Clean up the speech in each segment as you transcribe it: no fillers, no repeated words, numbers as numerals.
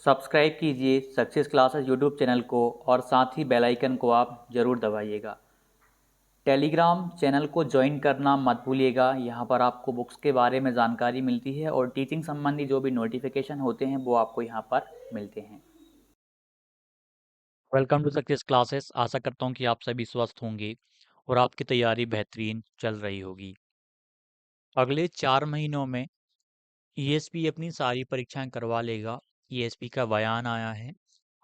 Subscribe कीजिए success classes YouTube channel को और साथ ही बेल आइकन को आप ज़रूर दबाइएगा। टेलीग्राम चैनल को ज्वाइन करना मत भूलिएगा। यहाँ पर आपको बुक्स के बारे में जानकारी मिलती है और टीचिंग संबंधी जो भी नोटिफिकेशन होते हैं वो आपको यहाँ पर मिलते हैं। Welcome to success classes. आशा करता हूँ कि आप सभी स्वस्थ होंगे और आपकी तैयारी बेहतरीन चल रही होगी। अगले 4 महीनों में ईएसपी अपनी सारी परीक्षाएं करवा लेगा। ईएसपी का बयान आया है,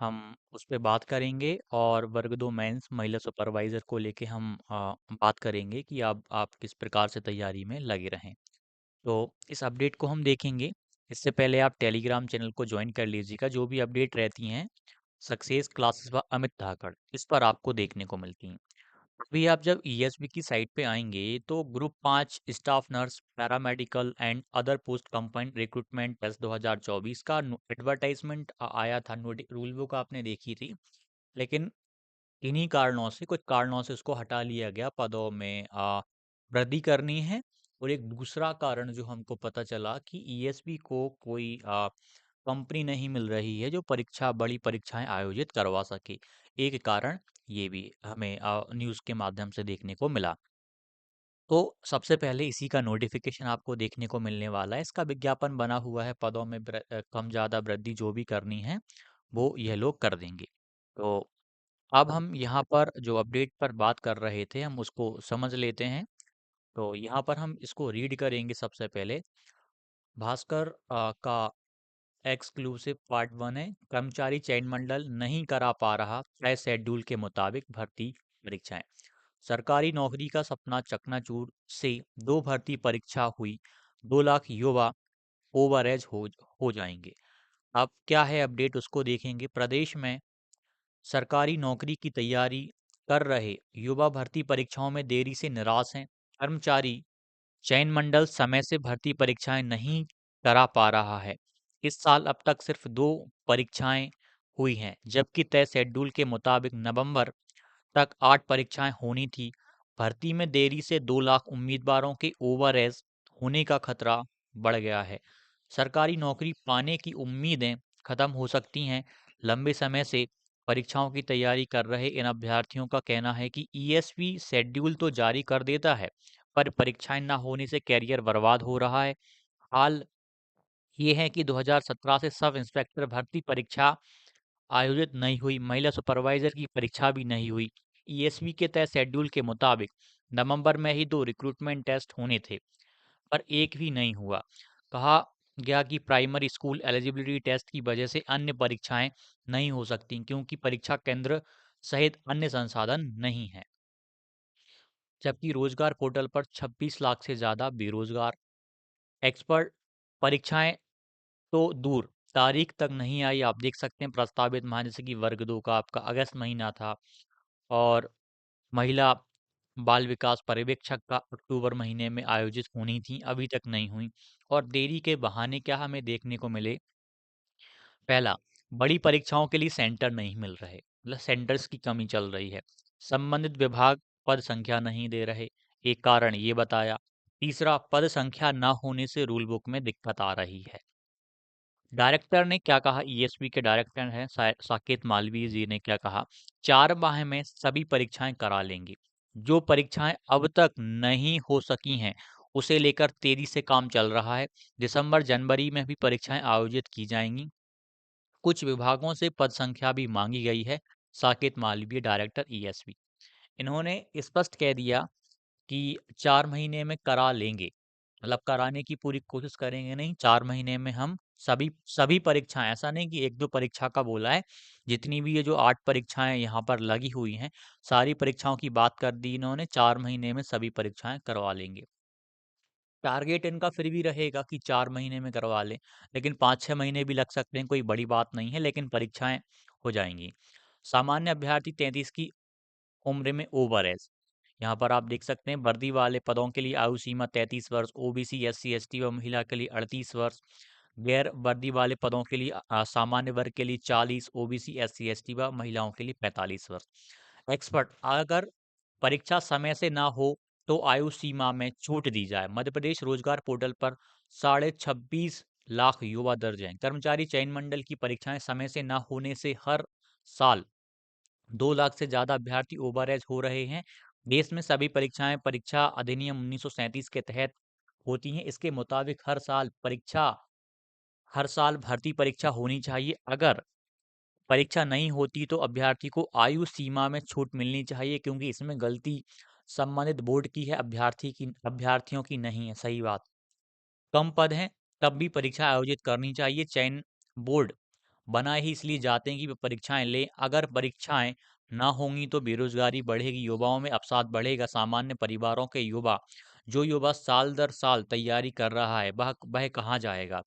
हम उस पर बात करेंगे और वर्ग 2 मेंस महिला सुपरवाइज़र को लेके हम बात करेंगे कि आप किस प्रकार से तैयारी में लगे रहें। तो इस अपडेट को हम देखेंगे। इससे पहले आप टेलीग्राम चैनल को ज्वाइन कर लीजिएगा। जो भी अपडेट रहती हैं सक्सेस क्लासेस व अमित धाकड़ इस पर आपको देखने को मिलती हैं। अभी आप जब ईएसबी की साइट पे आएंगे तो group 5 staff nurse paramedical and other post combined recruitment test 2024 का एडवर्टाइजमेंट आया था। रूल बुक आपने देखी थी, लेकिन इन्हीं कारणों से कुछ कारणों से उसको हटा लिया गया। पदों में वृद्धि करनी है। और एक दूसरा कारण जो हमको पता चला कि ईएसबी को कोई कंपनी नहीं मिल रही है जो बड़ी परीक्षाएं आयोजित करवा सके। एक कारण ये भी हमें न्यूज़ के माध्यम से देखने को मिला। तो सबसे पहले इसी का नोटिफिकेशन आपको देखने को मिलने वाला है। इसका विज्ञापन बना हुआ है। पदों में कम ज़्यादा वृद्धि जो भी करनी है वो यह लोग कर देंगे। तो अब हम यहाँ पर जो अपडेट पर बात कर रहे थे हम उसको समझ लेते हैं। तो यहाँ पर हम इसको रीड करेंगे। सबसे पहले भास्कर का एक्सक्लूसिव पार्ट 1 है। कर्मचारी चयन मंडल नहीं करा पा रहा तय शेड्यूल के मुताबिक भर्ती परीक्षाएं। सरकारी नौकरी का सपना चकनाचूर से 2 भर्ती परीक्षा हुई। 2 लाख युवा ओवरएज हो जाएंगे। अब क्या है अपडेट उसको देखेंगे। प्रदेश में सरकारी नौकरी की तैयारी कर रहे युवा भर्ती परीक्षाओं में देरी से निराश हैं। कर्मचारी चयन मंडल समय से भर्ती परीक्षाएं नहीं करा पा रहा है। इस साल अब तक सिर्फ 2 परीक्षाएं हुई हैं, जबकि तय शेड्यूल के मुताबिक नवंबर तक 8 परीक्षाएं होनी थी। भर्ती में देरी से 2 लाख उम्मीदवारों के ओवरएज होने का खतरा बढ़ गया है। सरकारी नौकरी पाने की उम्मीदें खत्म हो सकती हैं। लंबे समय से परीक्षाओं की तैयारी कर रहे इन अभ्यर्थियों का कहना है कि ईएसपी शेड्यूल तो जारी कर देता है, पर परीक्षाएं न होने से कैरियर बर्बाद हो रहा है। हाल ये है कि 2017 से सब इंस्पेक्टर भर्ती परीक्षा आयोजित नहीं हुई। महिला सुपरवाइजर की परीक्षा भी नहीं हुई। ईएसबी के तय शेड्यूल के मुताबिक नवंबर में ही 2 रिक्रूटमेंट टेस्ट होने थे, पर एक भी नहीं हुआ। कहा गया कि प्राइमरी स्कूल एलिजिबिलिटी टेस्ट की वजह से अन्य परीक्षाएं नहीं हो सकती, क्योंकि परीक्षा केंद्र सहित अन्य संसाधन नहीं है। जबकि रोजगार पोर्टल पर 26 लाख से ज़्यादा बेरोजगार। एक्सपर्ट परीक्षाएं तो दूर, तारीख तक नहीं आई। आप देख सकते हैं प्रस्तावित माह जैसे कि वर्ग 2 का आपका अगस्त महीना था, और महिला बाल विकास पर्यवेक्षक का अक्टूबर महीने में आयोजित होनी थी, अभी तक नहीं हुई। और देरी के बहाने क्या हमें देखने को मिले। पहला, बड़ी परीक्षाओं के लिए सेंटर नहीं मिल रहे, मतलब सेंटर्स की कमी चल रही है। संबंधित विभाग पद संख्या नहीं दे रहे, एक कारण ये बताया। तीसरा, पद संख्या न होने से रूल बुक में दिक्कत आ रही है। डायरेक्टर ने क्या कहा। ईएसपी के डायरेक्टर हैं साकेत मालवीय जी ने क्या कहा। 4 माह में सभी परीक्षाएं करा लेंगे। जो परीक्षाएं अब तक नहीं हो सकी हैं उसे लेकर तेजी से काम चल रहा है। दिसंबर जनवरी में भी परीक्षाएं आयोजित की जाएंगी। कुछ विभागों से पद संख्या भी मांगी गई है। साकेत मालवीय डायरेक्टर ईएसपी, इन्होंने स्पष्ट कह दिया कि 4 महीने में करा लेंगे, मतलब कराने की पूरी कोशिश करेंगे। नहीं, 4 महीने में हम सभी सभी परीक्षाएं, ऐसा नहीं कि 1-2 परीक्षा का बोला है। जितनी भी ये जो 8 परीक्षाएं यहाँ पर लगी हुई हैं, सारी परीक्षाओं की बात कर दी इन्होंने। 4 महीने में सभी परीक्षाएं करवा लेंगे। टारगेट इनका फिर भी रहेगा कि 4 महीने में करवा लें, लेकिन 5-6 महीने भी लग सकते हैं, कोई बड़ी बात नहीं है, लेकिन परीक्षाएं हो जाएंगी। सामान्य अभ्यर्थी 33 की उम्र में ओवर एज, यहाँ पर आप देख सकते हैं वर्दी वाले पदों के लिए आयु सीमा 33 वर्ष, ओबीसी एससी एसटी व महिला के लिए 38 वर्ष, गैर वर्दी वाले पदों के लिए सामान्य वर्ग के लिए 40, ओबीसी एससी एसटी व महिलाओं के लिए 45 वर्ष। एक्सपर्ट, अगर परीक्षा समय से ना हो तो आयु सीमा में छूट दी जाए। मध्य प्रदेश रोजगार पोर्टल पर 26.5 लाख युवा दर्ज हैं। कर्मचारी चयन मंडल की परीक्षाएं समय से न होने से हर साल 2 लाख से ज़्यादा अभ्यर्थी ओवरएज हो रहे हैं। देश में सभी परीक्षाएं परीक्षा अधिनियम 1937 के तहत होती हैं। इसके मुताबिक हर साल भर्ती परीक्षा होनी चाहिए। अगर परीक्षा नहीं होती तो अभ्यर्थी को आयु सीमा में छूट मिलनी चाहिए, क्योंकि इसमें गलती संबंधित बोर्ड की है, अभ्यर्थियों की नहीं है। सही बात। कम पद हैं तब भी परीक्षा आयोजित करनी चाहिए। चयन बोर्ड बनाए ही इसलिए जाते हैं कि वे परीक्षाएं लें। अगर परीक्षाएं ना होंगी तो बेरोजगारी बढ़ेगी, युवाओं में अवसाद बढ़ेगा। सामान्य परिवारों के युवा, जो युवा साल दर साल तैयारी कर रहा है, वह कहाँ जाएगा?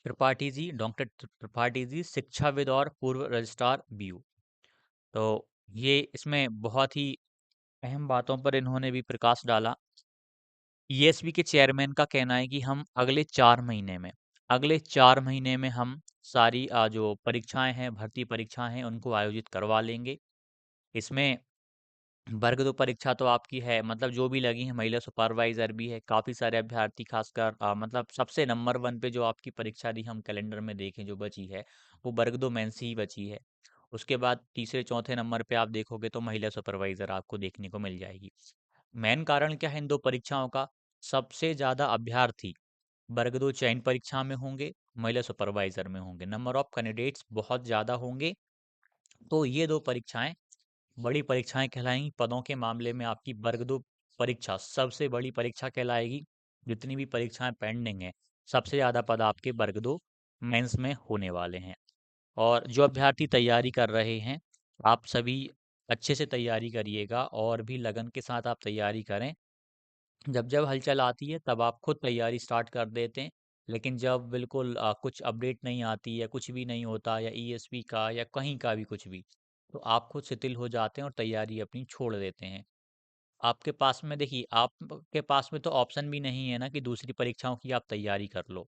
डॉक्टर त्रिपाठी जी शिक्षाविद और पूर्व रजिस्ट्रार बीयू। तो ये इसमें बहुत ही अहम बातों पर इन्होंने भी प्रकाश डाला। ईएसबी के चेयरमैन का कहना है कि हम अगले 4 महीने में हम सारी जो परीक्षाएं हैं, भर्ती परीक्षाएं हैं, उनको आयोजित करवा लेंगे। इसमें वर्ग 2 परीक्षा तो आपकी है, मतलब जो भी लगी है, महिला सुपरवाइजर भी है। काफ़ी सारे अभ्यर्थी खासकर मतलब सबसे नंबर 1 पे जो आपकी परीक्षा दी हम कैलेंडर में देखें जो बची है, वो वर्ग 2 मेंस ही बची है। उसके बाद तीसरे चौथे नंबर पे आप देखोगे तो महिला सुपरवाइजर आपको देखने को मिल जाएगी। मेन कारण क्या है इन दो परीक्षाओं का? सबसे ज़्यादा अभ्यर्थी वर्ग 2 चयन परीक्षा में होंगे, महिला सुपरवाइजर में होंगे। नंबर ऑफ कैंडिडेट्स बहुत ज़्यादा होंगे। तो ये दो परीक्षाएं बड़ी परीक्षाएं कहलाएंगी। पदों के मामले में आपकी वर्ग 2 परीक्षा सबसे बड़ी परीक्षा कहलाएगी। जितनी भी परीक्षाएं पेंडिंग हैं, सबसे ज़्यादा पद आपके वर्ग 2 मेंस में होने वाले हैं। और जो अभ्यर्थी तैयारी कर रहे हैं, आप सभी अच्छे से तैयारी करिएगा और भी लगन के साथ आप तैयारी करें। जब जब हलचल आती है तब आप खुद तैयारी स्टार्ट कर देते हैं, लेकिन जब बिल्कुल कुछ अपडेट नहीं आती या कुछ भी नहीं होता, या ईएसपी का या कहीं का भी कुछ भी, तो आप खुद शिथिल हो जाते हैं और तैयारी अपनी छोड़ देते हैं। आपके पास में देखिए, आपके पास में तो ऑप्शन भी नहीं है ना कि दूसरी परीक्षाओं की आप तैयारी कर लो।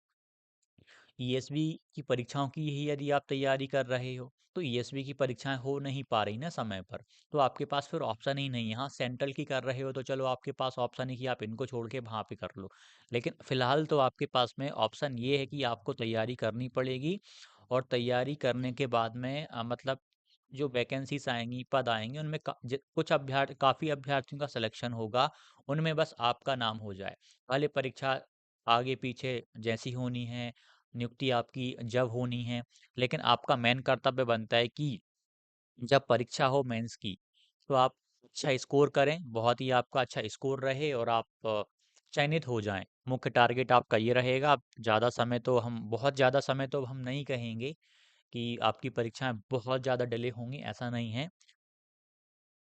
ईएसबी की परीक्षाओं की ही यदि आप तैयारी कर रहे हो, तो ईएसबी की परीक्षाएं हो नहीं पा रही ना समय पर, तो आपके पास फिर ऑप्शन ही नहीं है। हाँ, सेंट्रल की कर रहे हो तो चलो आपके पास ऑप्शन है कि आप इनको छोड़ के वहाँ पे कर लो, लेकिन फिलहाल तो आपके पास में ऑप्शन ये है कि आपको तैयारी करनी पड़ेगी। और तैयारी करने के बाद में मतलब जो वैकेंसीज आएंगी, पद आएंगे, उनमें काफ़ी अभ्यर्थियों का सिलेक्शन होगा। उनमें बस आपका नाम हो जाए। पहले परीक्षा आगे पीछे जैसी होनी है, नियुक्ति आपकी जब होनी है, लेकिन आपका मेन कर्तव्य बनता है कि जब परीक्षा हो मेंस की, तो आप अच्छा स्कोर करें, बहुत ही आपका अच्छा स्कोर रहे और आप चयनित हो जाएं। मुख्य टारगेट आपका ये रहेगा। आप बहुत ज़्यादा समय तो हम नहीं कहेंगे कि आपकी परीक्षाएं बहुत ज़्यादा डिले होंगी, ऐसा नहीं है।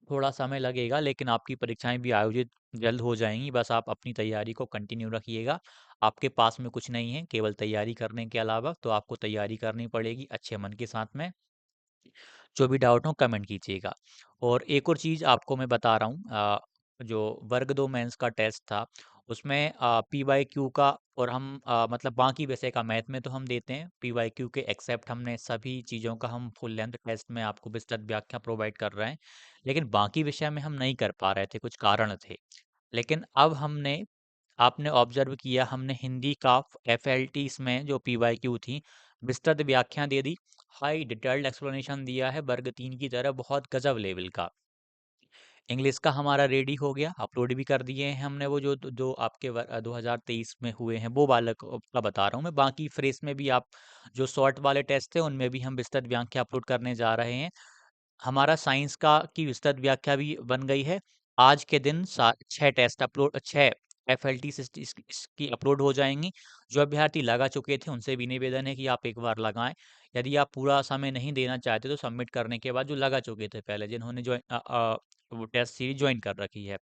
थोड़ा समय लगेगा, लेकिन आपकी परीक्षाएं भी आयोजित जल्द हो जाएंगी। बस आप अपनी तैयारी को कंटिन्यू रखिएगा। आपके पास में कुछ नहीं है केवल तैयारी करने के अलावा, तो आपको तैयारी करनी पड़ेगी अच्छे मन के साथ में। जो भी डाउट हो कमेंट कीजिएगा। और एक और चीज़ आपको मैं बता रहा हूँ, जो वर्ग 2 मेंस का टेस्ट था, उसमें पीवाईक्यू का, और हम मतलब बाकी विषय का मैथ में तो हम देते हैं पीवाईक्यू के एक्सेप्ट, हमने सभी चीज़ों का हम फुल लेंथ टेस्ट में आपको विस्तृत व्याख्या प्रोवाइड कर रहे हैं। लेकिन बाकी विषय में हम नहीं कर पा रहे थे, कुछ कारण थे। लेकिन अब आपने ऑब्जर्व किया, हमने हिंदी का एफएलटी इसमें जो पीवाईक्यू थी, विस्तृत व्याख्या दे दी। हाई डिटेल्ड एक्सप्लेनेशन दिया है वर्ग 3 की तरह, बहुत गजब लेवल का। इंग्लिश का हमारा रेडी हो गया, अपलोड भी कर दिए हैं हमने। वो जो जो आपके 2023 में हुए हैं वो बालक का बता रहा हूँ मैं। बाकी फ्रेश में भी आप जो शॉर्ट वाले टेस्ट थे उनमें भी हम विस्तृत व्याख्या अपलोड करने जा रहे हैं। हमारा साइंस का की विस्तृत व्याख्या भी बन गई है। आज के दिन 6 एफएलटी इसकी अपलोड हो जाएंगी। जो अभ्यर्थी लगा चुके थे उनसे भी निवेदन है कि आप एक बार लगाएं। यदि आप पूरा समय नहीं देना चाहते तो सबमिट करने के बाद जो लगा चुके थे पहले, जिन्होंने जो वो टेस्ट सीरीज ज्वाइन कर रखी है,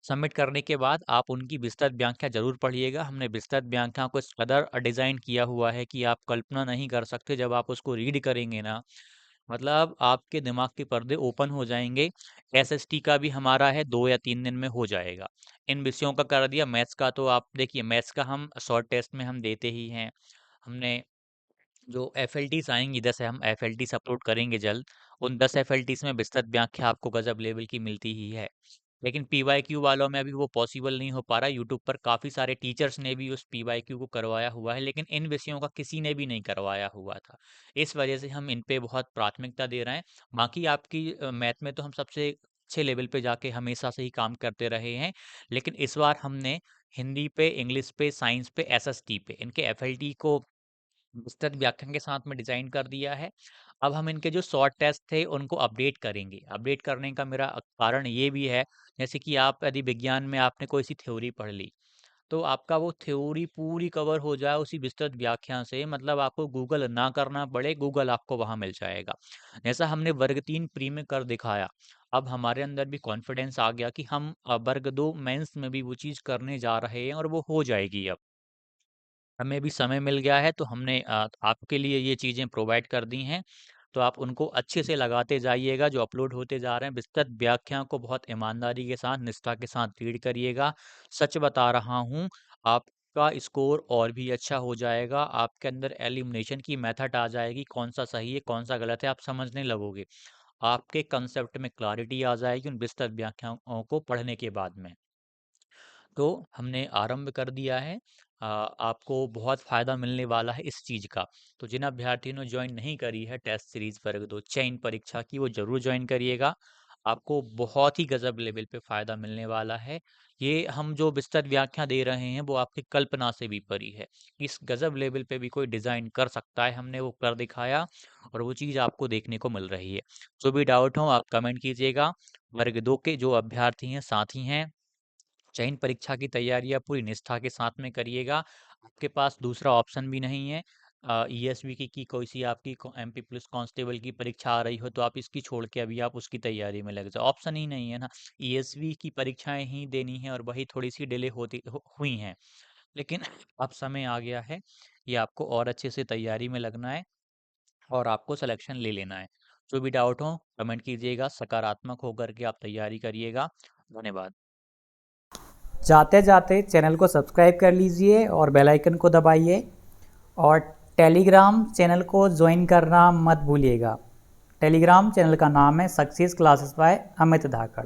सबमिट करने के बाद आप उनकी विस्तृत व्याख्या जरूर पढ़िएगा। हमने विस्तृत व्याख्या को इस कदर डिजाइन किया हुआ है कि आप कल्पना नहीं कर सकते। जब आप उसको रीड करेंगे ना, मतलब आपके दिमाग के पर्दे ओपन हो जाएंगे। एसएसटी का भी हमारा है, 2 या 3 दिन में हो जाएगा। इन विषयों का कर दिया। मैथ्स का तो आप देखिए, मैथ्स का हम शॉर्ट टेस्ट में हम देते ही हैं। हमने जो एफएलटीज आएंगी 10 है, हम एफएलटीज अपलोड करेंगे जल्द। उन 10 एफएलटीज में विस्तृत व्याख्या आपको गजब लेवल की मिलती ही है। लेकिन पीवाईक्यू वालों में अभी वो पॉसिबल नहीं हो पा रहा। यूट्यूब पर काफ़ी सारे टीचर्स ने भी उस पीवाईक्यू को करवाया हुआ है, लेकिन इन विषयों का किसी ने भी नहीं करवाया हुआ था। इस वजह से हम इन पे बहुत प्राथमिकता दे रहे हैं। बाकी आपकी मैथ में तो हम सबसे अच्छे लेवल पे जाके हमेशा से ही काम करते रहे हैं, लेकिन इस बार हमने हिंदी पे, इंग्लिश पे, साइंस पे, एसएसटी पे इनके एफएलटी को विस्तृत व्याख्यान के साथ में डिज़ाइन कर दिया है। अब हम इनके जो शॉर्ट टेस्ट थे उनको अपडेट करेंगे। अपडेट करने का मेरा कारण ये भी है, जैसे कि आप यदि विज्ञान में आपने कोई सी थ्योरी पढ़ ली, तो आपका वो थ्योरी पूरी कवर हो जाए उसी विस्तृत व्याख्या से, मतलब आपको गूगल ना करना पड़े, गूगल आपको वहाँ मिल जाएगा। जैसा हमने वर्ग 3 प्री में कर दिखाया, अब हमारे अंदर भी कॉन्फिडेंस आ गया कि हम वर्ग 2 मेंस में भी वो चीज़ करने जा रहे हैं और वो हो जाएगी अब। हमें भी समय मिल गया है, तो हमने आपके लिए ये चीज़ें प्रोवाइड कर दी हैं, तो आप उनको अच्छे से लगाते जाइएगा जो अपलोड होते जा रहे हैं। विस्तृत व्याख्या को बहुत ईमानदारी के साथ, निष्ठा के साथ रीड करिएगा। सच बता रहा हूँ, आपका स्कोर और भी अच्छा हो जाएगा। आपके अंदर एलिमिनेशन की मेथड आ जाएगी, कौन-सा सही है, कौन-सा गलत है, आप समझने लगोगे। आपके कंसेप्ट में क्लैरिटी आ जाएगी उन विस्तृत व्याख्याओं को पढ़ने के बाद में। तो हमने आरंभ कर दिया है। आपको बहुत फ़ायदा मिलने वाला है इस चीज़ का। तो जिन अभ्यर्थियों ने जॉइन नहीं करी है टेस्ट सीरीज़ वर्ग 2 चयन परीक्षा की, वो ज़रूर जॉइन करिएगा। आपको बहुत ही गज़ब लेवल पे फ़ायदा मिलने वाला है। ये हम जो विस्तृत व्याख्या दे रहे हैं वो आपकी कल्पना से भी परे है। इस गज़ब लेवल पे भी कोई डिज़ाइन कर सकता है, हमने वो कर दिखाया और वो चीज़ आपको देखने को मिल रही है। जो भी डाउट हो आप कमेंट कीजिएगा। वर्ग 2 के जो अभ्यर्थी हैं, साथी हैं, चयन परीक्षा की तैयारी आप पूरी निष्ठा के साथ में करिएगा। आपके पास दूसरा ऑप्शन भी नहीं है। ईएसबी की कोई सी आपकी एमपी पुलिस कांस्टेबल की परीक्षा आ रही हो तो आप इसकी छोड़ के अभी आप उसकी तैयारी में लग जाओ, ऑप्शन ही नहीं है ना। ईएसबी की परीक्षाएं ही देनी है और वही थोड़ी सी डिले हुई हैं, लेकिन अब समय आ गया है, ये आपको और अच्छे से तैयारी में लगना है और आपको सिलेक्शन ले लेना है। जो भी डाउट हो कमेंट कीजिएगा, सकारात्मक होकर के आप तैयारी करिएगा। धन्यवाद। जाते जाते चैनल को सब्सक्राइब कर लीजिए और बेल आइकन को दबाइए और टेलीग्राम चैनल को ज्वाइन करना मत भूलिएगा। टेलीग्राम चैनल का नाम है सक्सेस क्लासेस बाय अमित धाकड़।